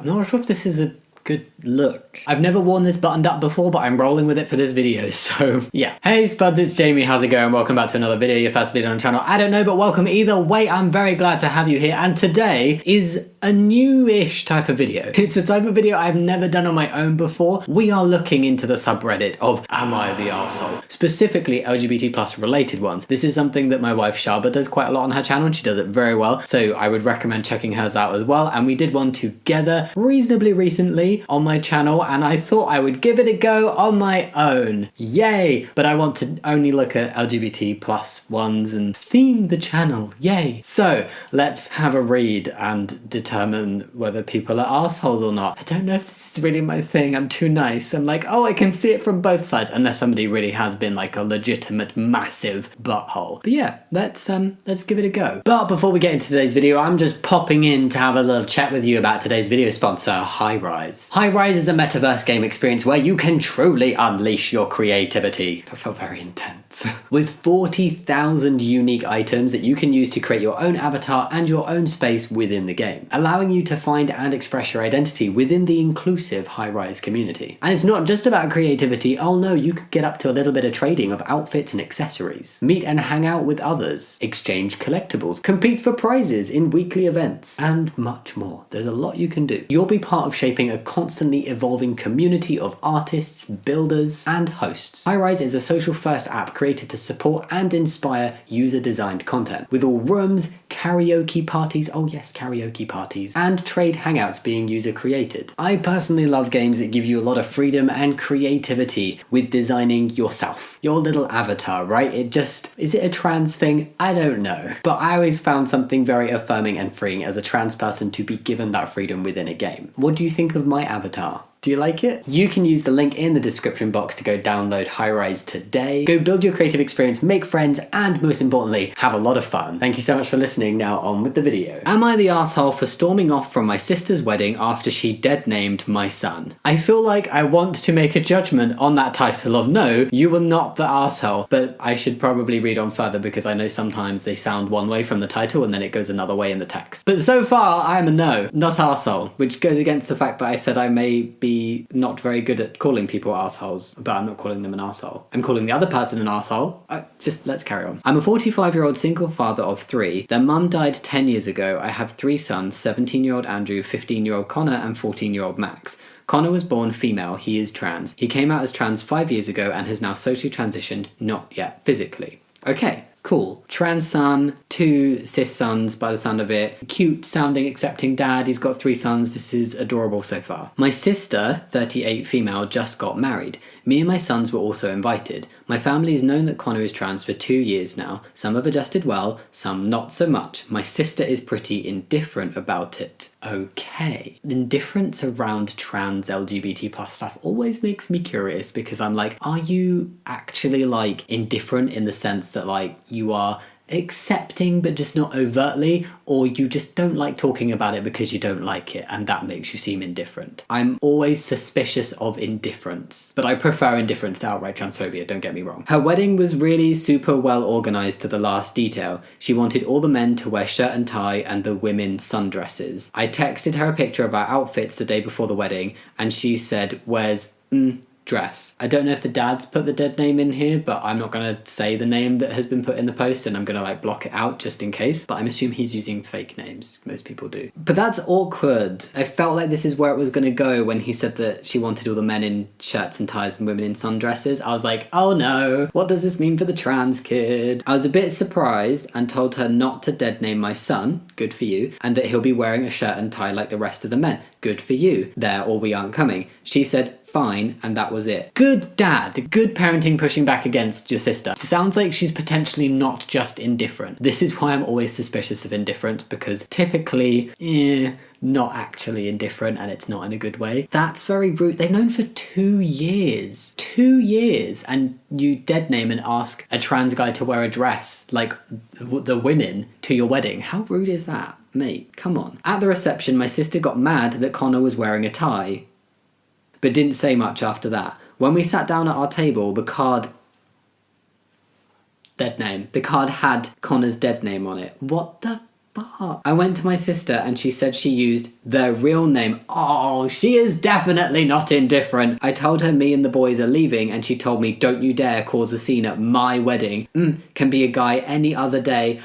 I'm not sure if this is a good look. I've never worn this buttoned up before, but I'm rolling with it for this video, so yeah. Hey Spuds, it's Jamie, how's it going? Welcome back to another video, your first video on the channel. I don't know, but welcome either way. I'm very glad to have you here, and today is a new-ish type of video. It's a type of video I've never done on my own before. We are looking into the subreddit of Am I the Arsehole? Specifically LGBT plus related ones. This is something that my wife Shaaba does quite a lot on her channel, and she does it very well, so I would recommend checking hers out as well. And we did one together reasonably recently on my channel, and I thought I would give it a go on my own. Yay! But I want to only look at LGBT plus ones and theme the channel. Yay! So let's have a read and determine whether people are assholes or not. I don't know if this is really my thing. I'm too nice. I'm like, oh, I can see it from both sides, unless somebody really has been like a legitimate massive butthole. But yeah, let's give it a go. But before we get into today's video, I'm just popping in to have a little chat with you about today's video sponsor, Hi-Rise. Hi-Rise is a metaverse game experience where you can truly unleash your creativity. That felt very intense. With 40,000 unique items that you can use to create your own avatar and your own space within the game, allowing you to find and express your identity within the inclusive Hi-Rise community. And it's not just about creativity. Oh no, you could get up to a little bit of trading of outfits and accessories, meet and hang out with others, exchange collectibles, compete for prizes in weekly events, and much more. There's a lot you can do. You'll be part of shaping a constantly evolving community of artists, builders, and hosts. Hi-Rise is a social-first app created to support and inspire user-designed content, with all rooms, karaoke parties, oh yes, karaoke parties, and trade hangouts being user-created. I personally love games that give you a lot of freedom and creativity with designing yourself. Your little avatar, right? Is it a trans thing? I don't know. But I always found something very affirming and freeing as a trans person to be given that freedom within a game. What do you think of my avatar? Do you like it? You can use the link in the description box to go download Hi-Rise today. Go build your creative experience, make friends, and most importantly, have a lot of fun. Thank you so much for listening. Now on with the video. Am I the arsehole for storming off from my sister's wedding after she dead-named my son? I feel like I want to make a judgment on that title of no, you were not the arsehole, but I should probably read on further because I know sometimes they sound one way from the title and then it goes another way in the text. But so far, I'm a no, not arsehole, which goes against the fact that I said I may be not very good at calling people assholes, but I'm not calling them an arsehole. I'm calling the other person an arsehole. Let's carry on. I'm a 45-year-old single father of 3. Their mum died 10 years ago. I have 3 sons, 17-year-old Andrew, 15-year-old Connor, and 14-year-old Max. Connor was born female, he is trans. He came out as trans 5 years ago and has now socially transitioned, not yet physically. Okay. Cool. Trans son, 2 cis sons by the sound of it. Cute sounding accepting dad. He's got 3 sons. This is adorable so far. My sister, 38 female, just got married. Me and my sons were also invited. My family has known that Connor is trans for 2 years now. Some have adjusted well, some not so much. My sister is pretty indifferent about it. Okay. Indifference around trans LGBT plus stuff always makes me curious because I'm like, are you actually like indifferent in the sense that like you are accepting but just not overtly, or you just don't like talking about it because you don't like it and that makes you seem indifferent? I'm always suspicious of indifference, but I prefer indifference to outright transphobia, don't get me wrong. Her wedding was really super well organised to the last detail. She wanted all the men to wear shirt and tie and the women sundresses. I texted her a picture of our outfits the day before the wedding and she said, where's dress. I don't know if the dads put the dead name in here, but I'm not going to say the name that has been put in the post and I'm going to like block it out just in case, but I'm assuming he's using fake names. Most people do. But that's awkward. I felt like this is where it was going to go when he said that she wanted all the men in shirts and ties and women in sundresses. I was like, oh no, what does this mean for the trans kid? I was a bit surprised and told her not to dead name my son, good for you, and that he'll be wearing a shirt and tie like the rest of the men, good for you, there or we aren't coming. She said, fine, and that was it. Good dad. Good parenting pushing back against your sister. Sounds like she's potentially not just indifferent. This is why I'm always suspicious of indifference, because typically, not actually indifferent and it's not in a good way. That's very rude. They've known for 2 years. 2 years, and you dead name and ask a trans guy to wear a dress like the women to your wedding. How rude is that? Mate, come on. At the reception, my sister got mad that Connor was wearing a tie, but didn't say much after that. When we sat down at our table, the card had Connor's dead name on it. What the fuck? I went to my sister and she said she used their real name. Oh, she is definitely not indifferent. I told her me and the boys are leaving and she told me, don't you dare cause a scene at my wedding. Can be a guy any other day.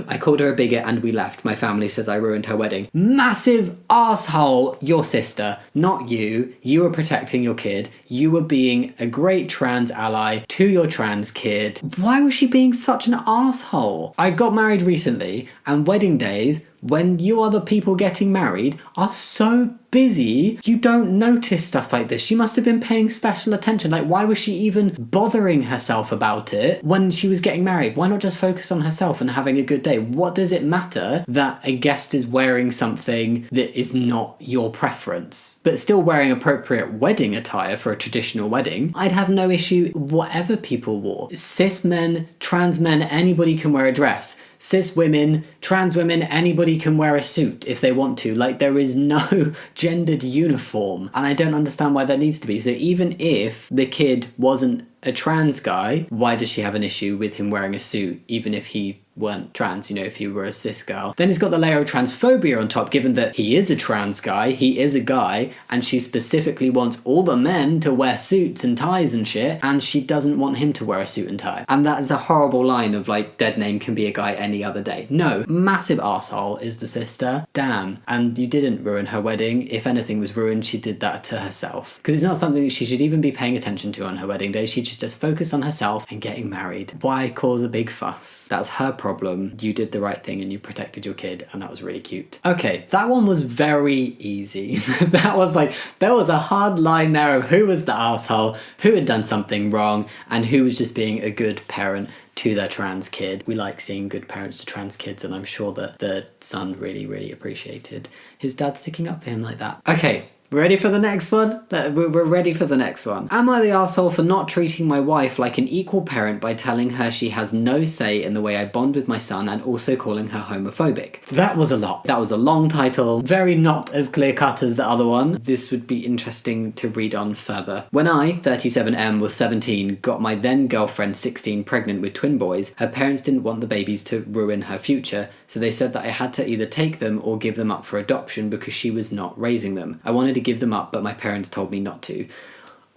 I called her a bigot and we left. My family says I ruined her wedding. Massive asshole. Your sister, not you. You were protecting your kid. You were being a great trans ally to your trans kid. Why was she being such an asshole? I got married recently and wedding days, when you are the people getting married, are so busy, you don't notice stuff like this. She must have been paying special attention. Like, why was she even bothering herself about it when she was getting married? Why not just focus on herself and having a good day? What does it matter that a guest is wearing something that is not your preference, but still wearing appropriate wedding attire for a traditional wedding? I'd have no issue whatever people wore. Cis men, trans men, anybody can wear a dress. Cis women, trans women, anybody can wear a suit if they want to. Like, there is no gendered uniform. And I don't understand why there needs to be. So even if the kid wasn't a trans guy, why does she have an issue with him wearing a suit, even if he weren't trans, you know, if you were a cis girl? Then he's got the layer of transphobia on top, given that he is a trans guy, he is a guy, and she specifically wants all the men to wear suits and ties and shit, and she doesn't want him to wear a suit and tie. And that is a horrible line of like, Deadnamed can be a guy any other day. No, massive arsehole is the sister. Damn. And you didn't ruin her wedding. If anything was ruined, she did that to herself. Because it's not something that she should even be paying attention to on her wedding day. She should just focus on herself and getting married. Why cause a big fuss? That's her problem. You did the right thing and you protected your kid, and that was really cute. Okay, that one was very easy. That was like, there was a hard line there of who was the asshole, who had done something wrong, and who was just being a good parent to their trans kid. We like seeing good parents to trans kids, and I'm sure that the son really, really appreciated his dad sticking up for him like that. Okay, ready for the next one? We're ready for the next one. Am I the arsehole for not treating my wife like an equal parent by telling her she has no say in the way I bond with my son and also calling her homophobic? That was a lot. That was a long title. Very not as clear cut as the other one. This would be interesting to read on further. When I, 37M, was 17, got my then girlfriend 16 pregnant with twin boys, her parents didn't want the babies to ruin her future, so they said that I had to either take them or give them up for adoption because she was not raising them. I wanted to give them up, but my parents told me not to.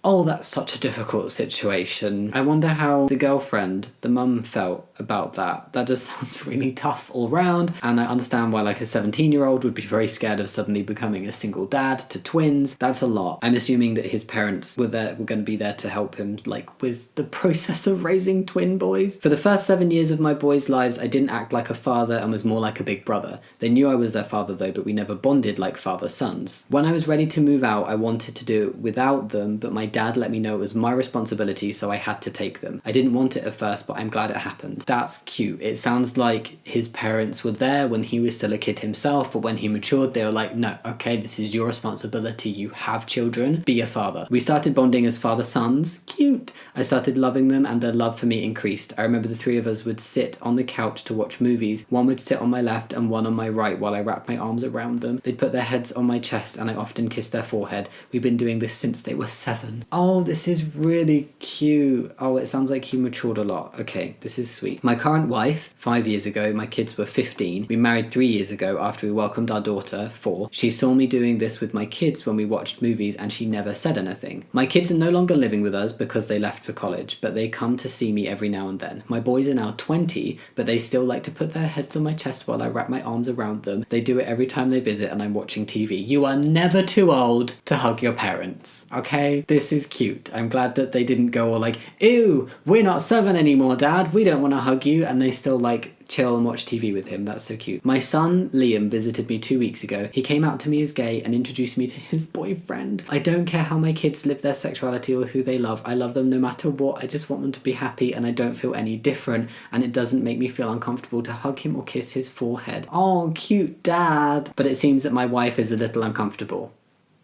Oh, that's such a difficult situation. I wonder how the girlfriend, the mum, felt about that. That just sounds really tough all round, and I understand why like a 17-year-old would be very scared of suddenly becoming a single dad to twins. That's a lot. I'm assuming that his parents were going to be there to help him, like, with the process of raising twin boys. For the first 7 years of my boys' lives, I didn't act like a father and was more like a big brother. They knew I was their father though, but we never bonded like father-sons. When I was ready to move out, I wanted to do it without them, but my dad let me know it was my responsibility, so I had to take them. I didn't want it at first, but I'm glad it happened. That's cute. It sounds like his parents were there when he was still a kid himself, but when he matured, they were like, no, okay, this is your responsibility. You have children. Be a father. We started bonding as father-sons. Cute. I started loving them, and their love for me increased. I remember the three of us would sit on the couch to watch movies. One would sit on my left and one on my right while I wrapped my arms around them. They'd put their heads on my chest, and I often kissed their forehead. We've been doing this since they were 7. Oh, this is really cute. Oh, it sounds like he matured a lot. Okay, this is sweet. My current wife, 5 years ago, my kids were 15. We married 3 years ago after we welcomed our daughter, 4. She saw me doing this with my kids when we watched movies, and she never said anything. My kids are no longer living with us because they left for college, but they come to see me every now and then. My boys are now 20, but they still like to put their heads on my chest while I wrap my arms around them. They do it every time they visit and I'm watching TV. You are never too old to hug your parents, okay? This is cute. I'm glad that they didn't go all like, ew, we're not 7 anymore, Dad. We don't want to hug you. And they still like chill and watch TV with him. That's so cute. My son, Liam, visited me 2 weeks ago. He came out to me as gay and introduced me to his boyfriend. I don't care how my kids live their sexuality or who they love. I love them no matter what. I just want them to be happy, and I don't feel any different, and it doesn't make me feel uncomfortable to hug him or kiss his forehead. Oh, cute dad. But it seems that my wife is a little uncomfortable.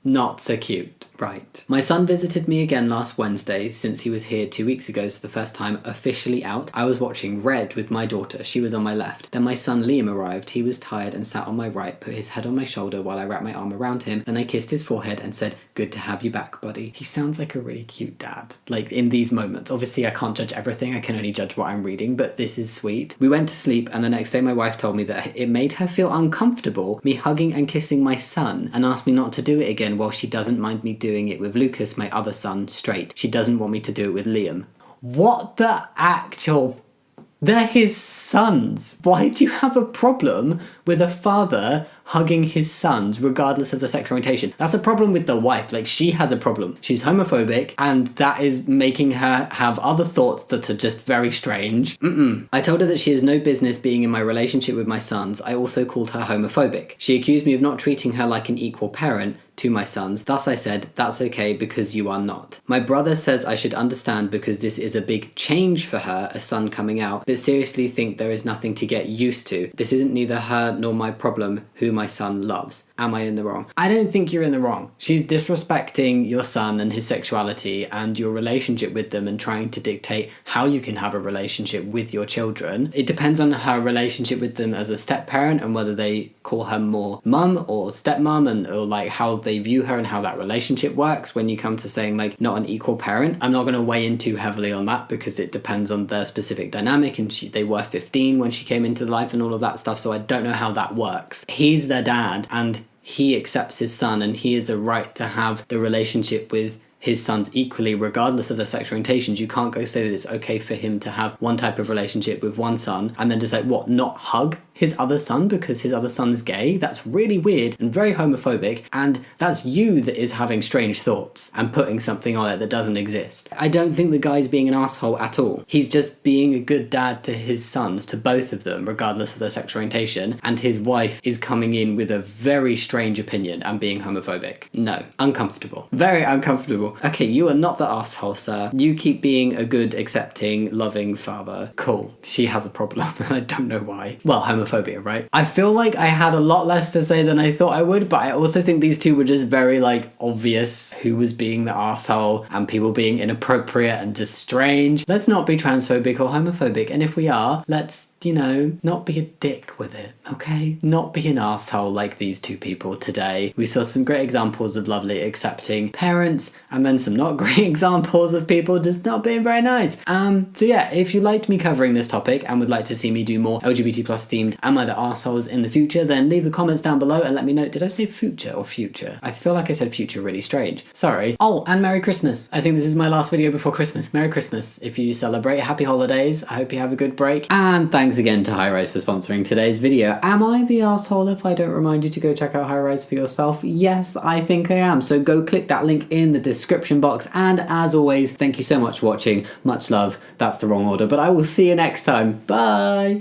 Not so cute. Right. My son visited me again last Wednesday since he was here 2 weeks ago, so the first time officially out. I was watching Red with my daughter. She was on my left. Then my son Liam arrived. He was tired and sat on my right, put his head on my shoulder while I wrapped my arm around him. Then I kissed his forehead and said, "Good to have you back, buddy." He sounds like a really cute dad. Like, in these moments. Obviously, I can't judge everything. I can only judge what I'm reading, but this is sweet. We went to sleep, and the next day my wife told me that it made her feel uncomfortable, me hugging and kissing my son, and asked me not to do it again while she doesn't mind me doing it with Lucas, my other son, straight. She doesn't want me to do it with Liam. What the actual... They're his sons. Why do you have a problem with a father hugging his sons regardless of the sexual orientation? That's a problem with the wife. Like, she has a problem. She's homophobic, and that is making her have other thoughts that are just very strange. I told her that she has no business being in my relationship with my sons. I also called her homophobic. She accused me of not treating her like an equal parent to my sons. Thus I said, "That's okay because you are not." My brother says I should understand because this is a big change for her, a son coming out, but seriously think there is nothing to get used to. This isn't neither her nor my problem who my son loves. Am I in the wrong? I don't think you're in the wrong. She's disrespecting your son and his sexuality and your relationship with them and trying to dictate how you can have a relationship with your children. It depends on her relationship with them as a step parent and whether they call her more mum or stepmom, and or like how they view her and how that relationship works when you come to saying like not an equal parent. I'm not going to weigh in too heavily on that because it depends on their specific dynamic, and they were 15 when she came into life and all of that stuff, so I don't know how that works. He's their dad and he accepts his son, and he has a right to have the relationship with his sons equally regardless of their sexual orientations. You can't go say that it's okay for him to have one type of relationship with one son and then just like what, not hug his other son because his other son's gay? That's really weird and very homophobic, and that's you that is having strange thoughts and putting something on it that doesn't exist. I don't think the guy's being an asshole at all. He's just being a good dad to his sons, to both of them, regardless of their sexual orientation, and his wife is coming in with a very strange opinion and being homophobic. No. Uncomfortable. Very uncomfortable. Okay, you are not the asshole, sir. You keep being a good, accepting, loving father. Cool. She has a problem, and I don't know why. Well, homophobia, right? I feel like I had a lot less to say than I thought I would, but I also think these two were just very, like, obvious who was being the asshole and people being inappropriate and just strange. Let's not be transphobic or homophobic, and if we are, let's, you know, not be a dick with it, okay? Not be an asshole like these two people today. We saw some great examples of lovely, accepting parents, and then some not great examples of people just not being very nice. So yeah, if you liked me covering this topic and would like to see me do more LGBT plus themed Am I the Arseholes in the future, then leave the comments down below and let me know. Did I say future or future? I feel like I said future really strange. Sorry. Oh, and Merry Christmas. I think this is my last video before Christmas. Merry Christmas. If you celebrate, happy holidays. I hope you have a good break. And thanks again to High Rise for sponsoring today's video. Am I the arsehole if I don't remind you to go check out High Rise for yourself? Yes, I think I am. So go click that link in the description box. And as always, thank you so much for watching. Much love. That's the wrong order, but I will see you next time. Bye.